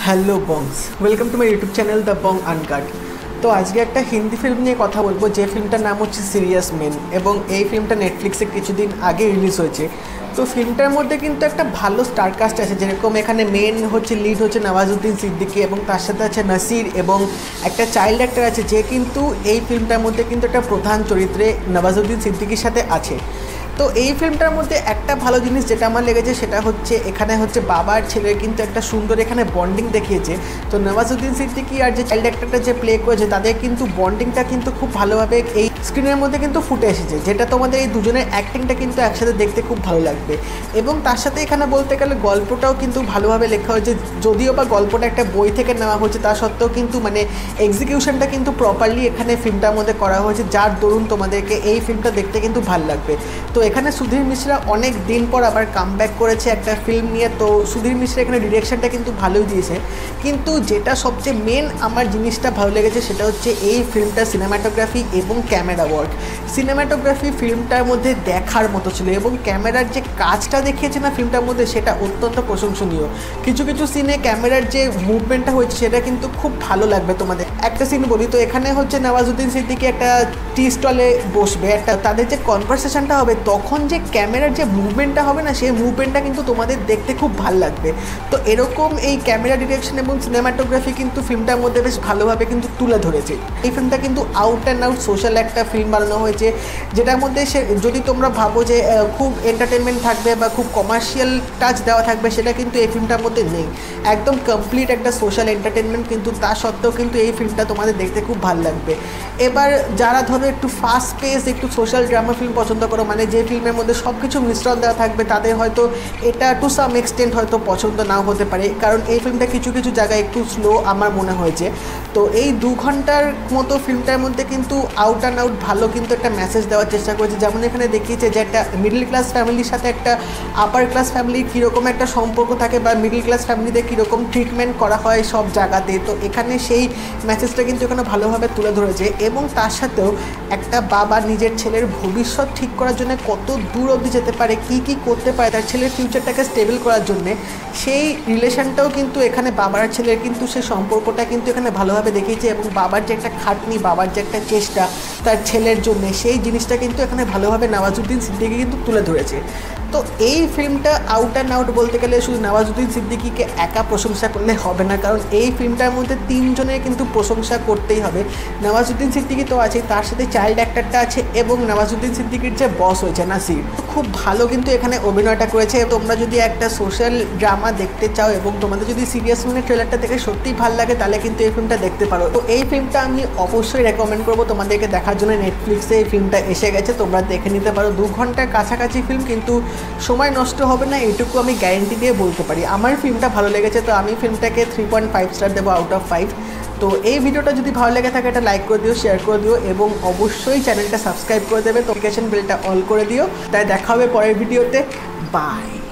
Hello Bongs, welcome to my YouTube channel the Bong Uncut. তো আজকে একটা Hindi film নিয়ে কথা বলবো, যে ফিল্মটার নাম হচ্ছে সিরিয়াস মেন, এবং এই ফিল্মটা নেটফ্লিক্সে কিছুদিন আগে রিলিজ হয়েছে। তো ফিল্মটার মধ্যে কিন্তু একটা ভালো স্টার কাস্ট আছে, যেরকম এখানে মেন হচ্ছে লিড হচ্ছে নওয়াজুদ্দিন সিদ্দিকী, এবং তার সাথে আছে নাসির, এবং একটা চাইল্ড অ্যাক্টর আছে যে কিন্তু এই ফিল্মটার মধ্যে কিন্তু একটা প্রধান চরিত্রে নওয়াজুদ্দিন সিদ্দিকীর সাথে আছে। তো এই ফিল্মটার মধ্যে একটা ভালো জিনিস যেটা আমার লেগেছে সেটা হচ্ছে এখানে হচ্ছে বাবা আর ছেলের কিন্তু একটা সুন্দর এখানে বন্ডিং দেখিয়েছে। তো নওয়াজুদ্দিন সিদ্দিকী আর যে চাইল্ড অ্যাক্টরটা যে প্লে করেছে তাদের কিন্তু বন্ডিংটা কিন্তু খুব ভালোভাবে এই স্ক্রিনের মধ্যে কিন্তু ফুটে এসেছে, যেটা তোমাদের এই দুজনের অ্যাক্টিংটা কিন্তু একসাথে দেখতে খুব ভালো লাগবে। এবং তার সাথে এখানে বলতে গেলে গল্পটাও কিন্তু ভালোভাবে লেখা হয়েছে, যদিও বা গল্পটা একটা বই থেকে নেওয়া হয়েছে, তা সত্ত্বেও কিন্তু মানে এক্সিকিউশনটা কিন্তু প্রপারলি এখানে ফিল্মটার মধ্যে করা হয়েছে, যার দরুন তোমাদেরকে এই ফিল্মটা দেখতে কিন্তু ভালো লাগবে। তো এখানে সুধীর মিশ্রা অনেক দিন পর আবার কামব্যাক করেছে একটা ফিল্ম নিয়ে। তো সুধীর মিশ্রা এখানে ডিরেকশনটা কিন্তু ভালোই দিয়েছে, কিন্তু যেটা সবচেয়ে মেন আমার জিনিসটা ভালো লেগেছে সেটা হচ্ছে এই ফিল্মটা সিনেমাটোগ্রাফি এবং ক্যামেরা ওয়ার্ক। সিনেমাটোগ্রাফি ফিল্মটার মধ্যে দেখার মতো ছিল, এবং ক্যামেরার যে কাজটা দেখিয়েছে না ফিল্মটার মধ্যে সেটা অত্যন্ত প্রশংসনীয়। কিছু কিছু সিনে ক্যামেরার যে মুভমেন্টটা হয়েছে সেটা কিন্তু খুব ভালো লাগবে তোমাদের। একটা সিন বলি, তো এখানে হচ্ছে নওয়াজুদ্দিন সিদ্দিকী একটা টি স্টলে বসবে, একটা তাদের যে কনভারসেশনটা হবে তখন যে ক্যামেরার যে মুভমেন্টটা হবে না, সেই মুভমেন্টটা কিন্তু তোমাদের দেখতে খুব ভালো লাগবে। তো এরকম এই ক্যামেরা ডিরেকশন এবং সিনেমাটোগ্রাফি কিন্তু ফিল্মটার মধ্যে বেশ ভালোভাবে কিন্তু তুলে ধরেছে। এই ফিল্মটা কিন্তু আউট অ্যান্ড আউট সোশ্যাল একটা ফিল্ম বানানো হয়েছে, যেটার মধ্যে সে যদি তোমরা ভাবো যে খুব এন্টারটেনমেন্ট থাকবে বা খুব কমার্শিয়াল টাচ দেওয়া থাকবে, সেটা কিন্তু এই ফিল্মটার মধ্যে নেই। একদম কমপ্লিট একটা সোশ্যাল এন্টারটেনমেন্ট, কিন্তু তা সত্ত্বেও কিন্তু এই ফিল্মটা তোমাদের দেখতে খুব ভালো লাগবে। এবার যারা ধরো একটু ফাস্ট পেস একটু সোশ্যাল ড্রামা ফিল্ম পছন্দ করো, মানে যে ফিল্মের মধ্যে সব কিছু মিশ্রণ দেওয়া থাকবে, তাদের হয়তো এটা টু সাম এক্সটেন্ট হয়তো পছন্দ নাও হতে পারে, কারণ এই ফিল্মটা কিছু কিছু জায়গায় একটু স্লো আমার মনে হয়েছে। তো এই 2 ঘন্টার মতো ফিল্মটার মধ্যে কিন্তু আউট অ্যান্ড আউট ভালো কিন্তু একটা মেসেজ দেওয়ার চেষ্টা করেছে। যেমন এখানে দেখিয়েছে যে একটা মিডল ক্লাস ফ্যামিলির সাথে একটা আপার ক্লাস ফ্যামিলির কীরকম একটা সম্পর্ক থাকে, বা মিডল ক্লাস ফ্যামিলিতে কীরকম ট্রিটমেন্ট করা হয় সব জায়গাতে। তো এখানে সেই মেসেজটা কিন্তু এখানে ভালোভাবে তুলে ধরেছে, এবং তার সাথেও একটা বাবা নিজের ছেলের ভবিষ্যৎ ঠিক করার জন্য কত দূর অবধি যেতে পারে, কি কি করতে পারে তার ছেলের ফিউচারটাকে স্টেবল করার জন্যে, সেই রিলেশনটাও কিন্তু এখানে বাবার ছেলের কিন্তু সেই সম্পর্কটা কিন্তু এখানে ভালোভাবে দেখিয়েছে। এবং বাবার যে একটা খাটনি, বাবার যে একটা চেষ্টা তার ছেলের জন্যে, সেই জিনিসটা কিন্তু এখানে ভালোভাবে নওয়াজুদ্দিন সিদ্দিকী কিন্তু তুলে ধরেছে। তো এই ফিল্মটা আউট অ্যান্ড আউট বলতে গেলে শুধু নওয়াজুদ্দিন সিদ্দিকীকে একা প্রশংসা করলে হবে না, কারণ এই ফিল্মটার মধ্যে 3 জনের কিন্তু প্রশংসা করতেই হবে। নওয়াজুদ্দিন সিদ্দিকী তো আছে, তার সাথে চাইল্ড অ্যাক্টরটা আছে, এবং নওয়াজুদ্দিন সিদ্দিকীর যে বস হয়েছে নাসির, খুব ভালো কিন্তু এখানে অভিনয়টা করেছে। তোমরা যদি একটা সোশ্যাল ড্রামা দেখতে চাও এবং তোমাদের যদি সিরিয়াস মেনের ট্রেলারটা দেখে সত্যিই ভালো লাগে, তাহলে কিন্তু এই ফিল্মটা দেখতে পারো। তো এই ফিল্মটা আমি অবশ্যই রেকমেন্ড করবো তোমাদেরকে দেখার জন্য। নেটফ্লিক্সে এই ফিল্মটা এসে গেছে, তোমরা দেখে নিতে পারো। 2 ঘন্টার কাছাকাছি ফিল্ম, কিন্তু সময় নষ্ট হবে না, এটুকু আমি গ্যারেন্টি দিয়ে বলতে পারি। আমার ফিল্মটা ভালো লেগেছে, তো আমি ফিল্মটাকে 3.5 স্টার দেবো আউট অফ 5। তো এই ভিডিওটা যদি ভালো লেগে থাকে এটা লাইক করে দিও, শেয়ার করে দিও, এবং অবশ্যই চ্যানেলটা সাবস্ক্রাইব করে দেবে, নোটিফিকেশন বেলটা অল করে দিও। তাই দেখা হবে পরের ভিডিওতে। বাই।